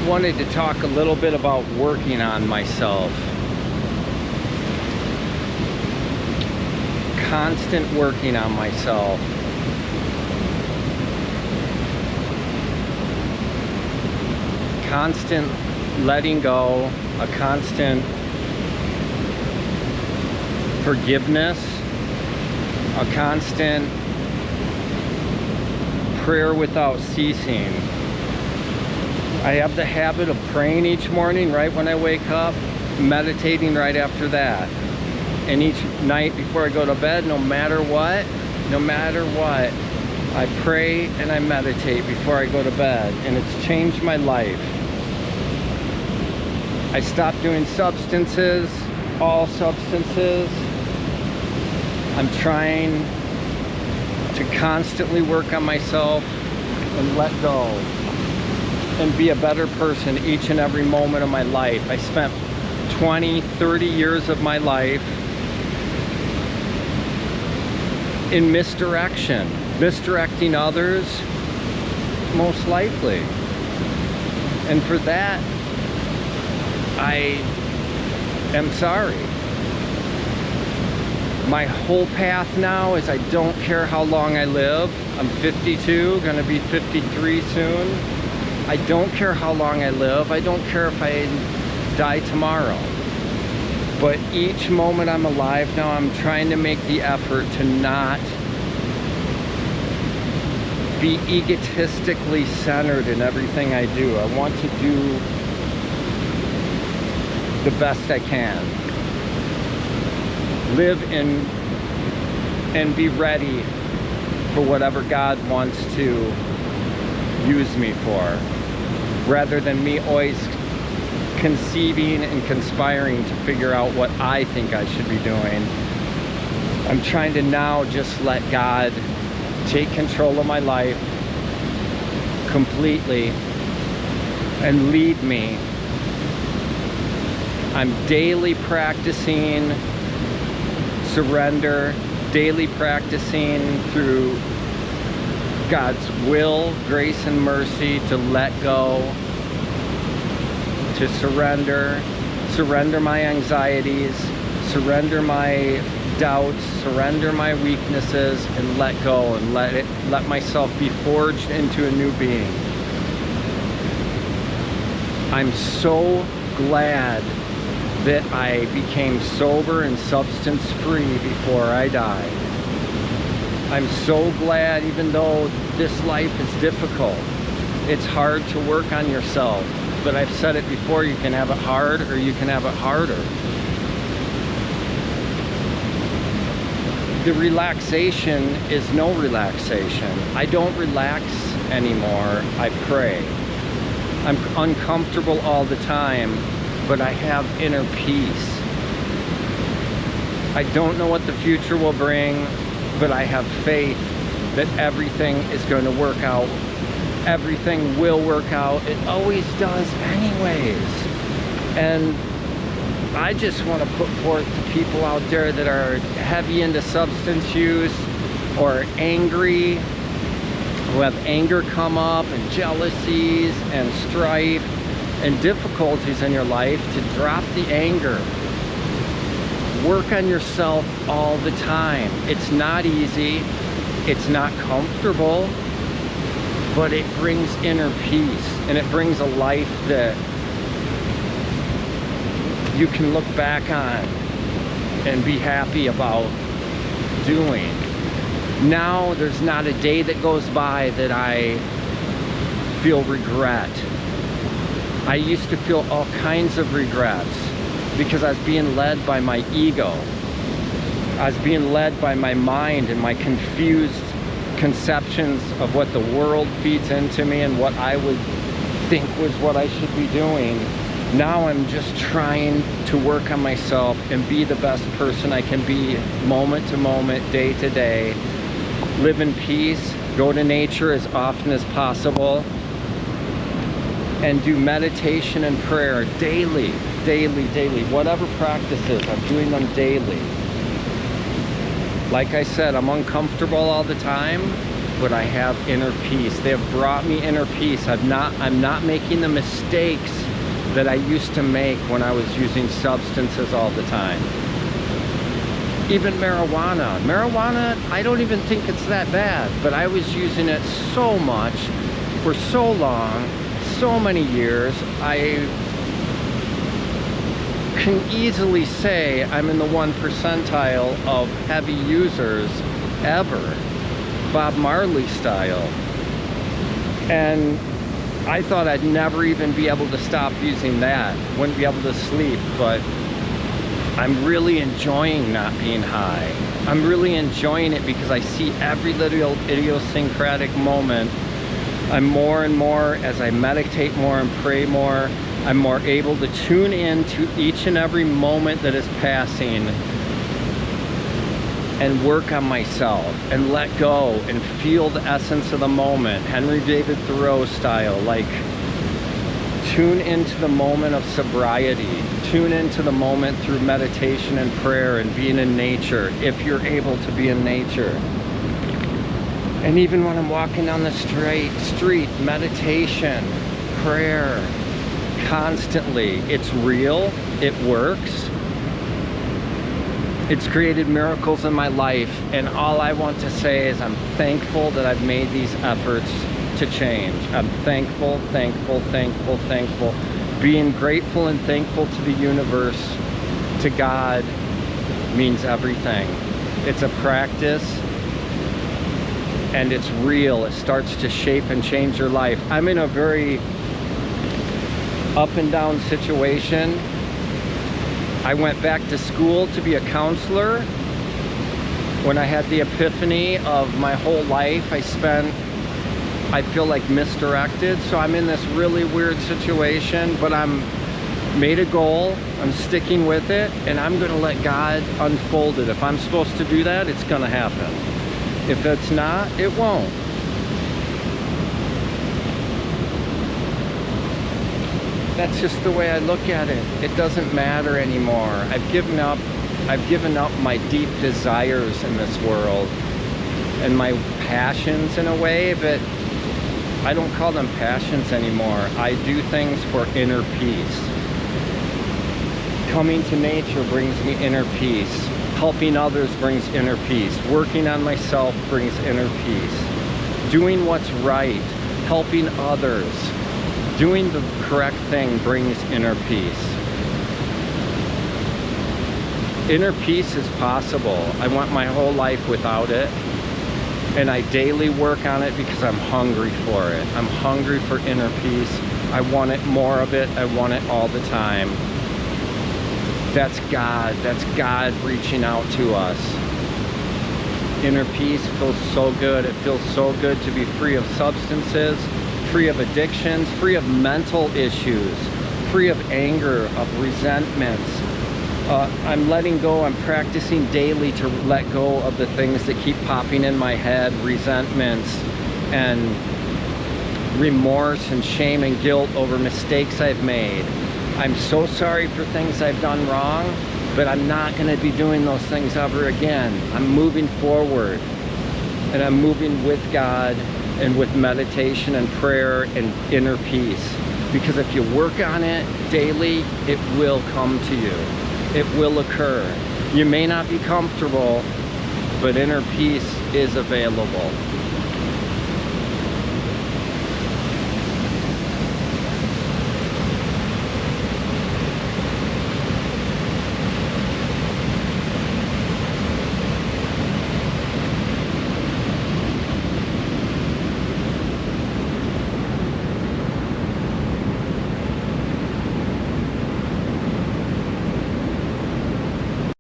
I wanted to talk a little bit about working on myself. Constant working on myself. Constant letting go, a constant forgiveness, a constant prayer without ceasing. I have the habit of praying each morning right when I wake up, meditating right after that. And each night before I go to bed, no matter what, I pray and I meditate before I go to bed, and it's changed my life. I stopped doing substances, all substances. I'm trying to constantly work on myself and let go and be a better person each and every moment of my life. I spent 20, 30 years of my life in misdirecting others, most likely. And for that, I am sorry. My whole path now is I don't care how long I live. I'm 52, gonna be 53 soon. I don't care how long I live. I don't care if I die tomorrow. But each moment I'm alive now, I'm trying to make the effort to not be egotistically centered in everything I do. I want to do the best I can. Live in and be ready for whatever God wants to use me for, rather than me always conceiving and conspiring to figure out what I think I should be doing. I'm trying to now just let God take control of my life completely and lead me. I'm daily practicing surrender, daily practicing through God's will, grace, and mercy to let go, to surrender my anxieties, surrender my doubts, surrender my weaknesses, and let go and let myself be forged into a new being. I'm so glad that I became sober and substance free before I died. I'm so glad, even though this life is difficult, it's hard to work on yourself. But I've said it before, you can have it hard or you can have it harder. The relaxation is no relaxation. I don't relax anymore, I pray. I'm uncomfortable all the time, but I have inner peace. I don't know what the future will bring, but I have faith that everything is going to work out. Everything will work out. It always does anyways. And I just want to put forth to people out there that are heavy into substance use or angry, who have anger come up and jealousies and strife and difficulties in your life, to drop the anger. Work on yourself all the time. It's not easy, it's not comfortable, but it brings inner peace, and it brings a life that you can look back on and be happy about doing. Now there's not a day that goes by that I feel regret. I used to feel all kinds of regrets because I was being led by my ego. I was being led by my mind and my confused conceptions of what the world feeds into me and what I would think was what I should be doing. Now I'm just trying to work on myself and be the best person I can be, moment to moment, day to day. Live in peace, go to nature as often as possible, and do meditation and prayer daily, whatever practices, I'm doing them daily. Like I said, I'm uncomfortable all the time, but I have inner peace. They have brought me inner peace. I'm not making the mistakes that I used to make when I was using substances all the time. Even marijuana. Marijuana, I don't even think it's that bad, but I was using it so much for so long, so many years. I can easily say I'm in the 1 percentile of heavy users ever, Bob Marley style. And I thought I'd never even be able to stop using that, wouldn't be able to sleep, but I'm really enjoying not being high. I'm really enjoying it because I see every little idiosyncratic moment. I'm more and more, as I meditate more and pray more, I'm more able to tune in to each and every moment that is passing and work on myself and let go and feel the essence of the moment, Henry David Thoreau style. Like, tune into the moment of sobriety, tune into the moment through meditation and prayer and being in nature, if you're able to be in nature. And even when I'm walking down the street, meditation, prayer, constantly. It's real, it works. It's created miracles in my life, and all I want to say is I'm thankful that I've made these efforts to change. I'm thankful, thankful, thankful, thankful. Being grateful and thankful to the universe, to God, means everything. It's a practice, and it's real. It starts to shape and change your life. I'm in a very up and down situation. I went back to school to be a counselor. When I had the epiphany of my whole life I feel like misdirected. So I'm in this really weird situation, but I'm made a goal, I'm sticking with it, and I'm gonna let God unfold it. If I'm supposed to do that, it's gonna happen. If it's not, it won't. That's just the way I look at it. It doesn't matter anymore. I've given up my deep desires in this world and my passions in a way, but I don't call them passions anymore. I do things for inner peace. Coming to nature brings me inner peace. Helping others brings inner peace. Working on myself brings inner peace. Doing what's right, helping others, doing the correct thing brings inner peace. Inner peace is possible. I went my whole life without it, and I daily work on it because I'm hungry for it. I'm hungry for inner peace. I want it, more of it. I want it all the time. That's God. That's God reaching out to us. Inner peace feels so good. It feels so good to be free of substances, free of addictions, free of mental issues, free of anger, of resentments. I'm letting go. I'm practicing daily to let go of the things that keep popping in my head, resentments and remorse and shame and guilt over mistakes I've made. I'm so sorry for things I've done wrong, but I'm not going to be doing those things ever again. I'm moving forward, and I'm moving with God and with meditation and prayer and inner peace. Because if you work on it daily, it will come to you. It will occur. You may not be comfortable, but inner peace is available.